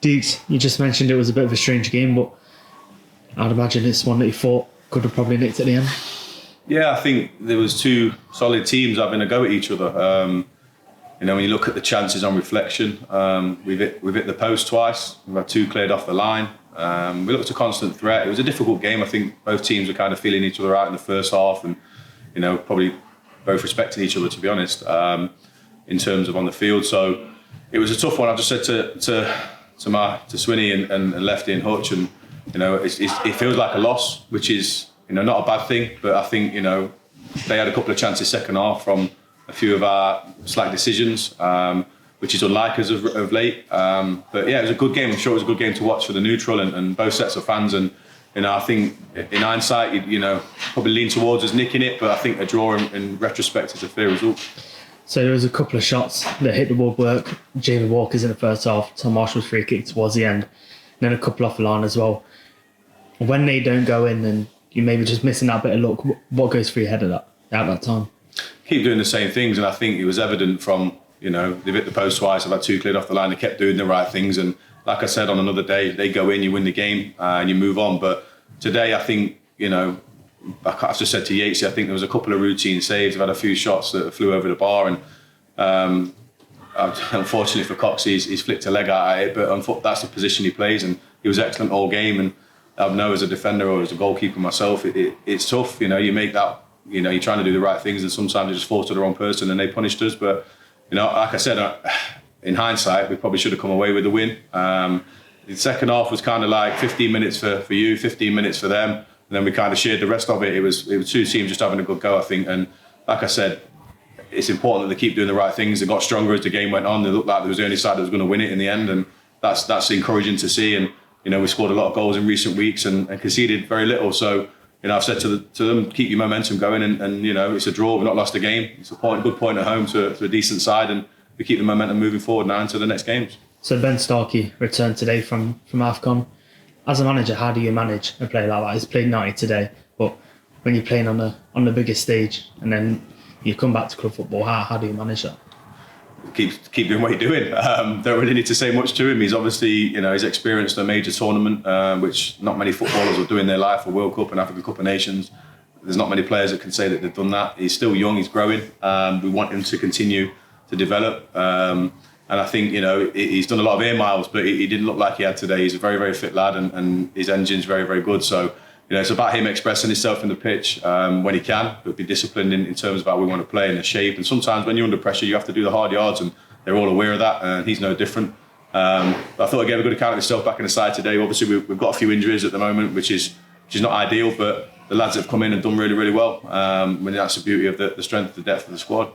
Deeks, you just mentioned it was a bit of a strange game, but I'd imagine it's one that you thought could have probably nicked at the end. Yeah, I think there was two solid teams having a go at each other. When you look at the chances on reflection, we've hit the post twice. We've had two cleared off the line. We looked a constant threat. It was a difficult game. I think both teams were kind of feeling each other out in the first half, and probably both respecting each other, to be honest, in terms of on the field. So it was a tough one. I just said to Swinney and Lefty and Hutch, and it feels like a loss, which is not a bad thing. But I think they had a couple of chances second half from a few of our slack decisions, which is unlike us of late. But yeah, it was a good game. I'm sure it was a good game to watch for the neutral and both sets of fans. And I think in hindsight, probably lean towards us nicking it. But I think a draw in retrospect is a fair result. So there was a couple of shots that hit the woodwork. Jamie Walker's in the first half, Tom Marshall's free kick towards the end, and then a couple off the line as well. When they don't go in, then you maybe just missing that bit of luck. What goes through your head at that time? Keep doing the same things, and I think it was evident from they've hit the post twice. I've had two cleared off the line. They kept doing the right things, and like I said, on another day they go in, you win the game, and you move on. But today, I think I've just said to Yatesy, I think there was a couple of routine saves. I've had a few shots that flew over the bar, and unfortunately for Cox, he's flicked a leg out at it. But that's the position he plays, and he was excellent all game. And I know as a defender or as a goalkeeper myself, it's tough. You make that. You're trying to do the right things, and sometimes you just fall to the wrong person, and they punished us. But like I said, in hindsight, we probably should have come away with the win. The second half was kind of like 15 minutes for you, 15 minutes for them, and then we kind of shared the rest of it. It was two teams just having a good go, I think. And like I said, it's important that they keep doing the right things. They got stronger as the game went on. They looked like they was the only side that was going to win it in the end, and that's encouraging to see. And we scored a lot of goals in recent weeks and conceded very little. So. I've said to them, keep your momentum going, and it's a draw. We've not lost a game. It's a good point at home to a decent side, and we keep the momentum moving forward now into the next games. So Ben Starkey returned today from AFCON. As a manager, how do you manage a player like that? He's played 90 today, but when you're playing on the biggest stage and then you come back to club football, how do you manage that? Keep doing what you're doing. Don't really need to say much to him. He's obviously, he's experienced a major tournament, which not many footballers will do in their life, a World Cup and African Cup of Nations. There's not many players that can say that they've done that. He's still young, he's growing. We want him to continue to develop. And I think, he's done a lot of air miles, but he didn't look like he had today. He's a very, very fit lad, and his engine's very, very good. So, it's about him expressing himself in the pitch when he can, but be disciplined in terms of how we want to play and the shape. And sometimes when you're under pressure, you have to do the hard yards, and they're all aware of that, and he's no different. But I thought he gave a good account of himself back in the side today. Obviously, we've got a few injuries at the moment, which is not ideal, but the lads have come in and done really, really well. That's the beauty of the strength, the depth of the squad.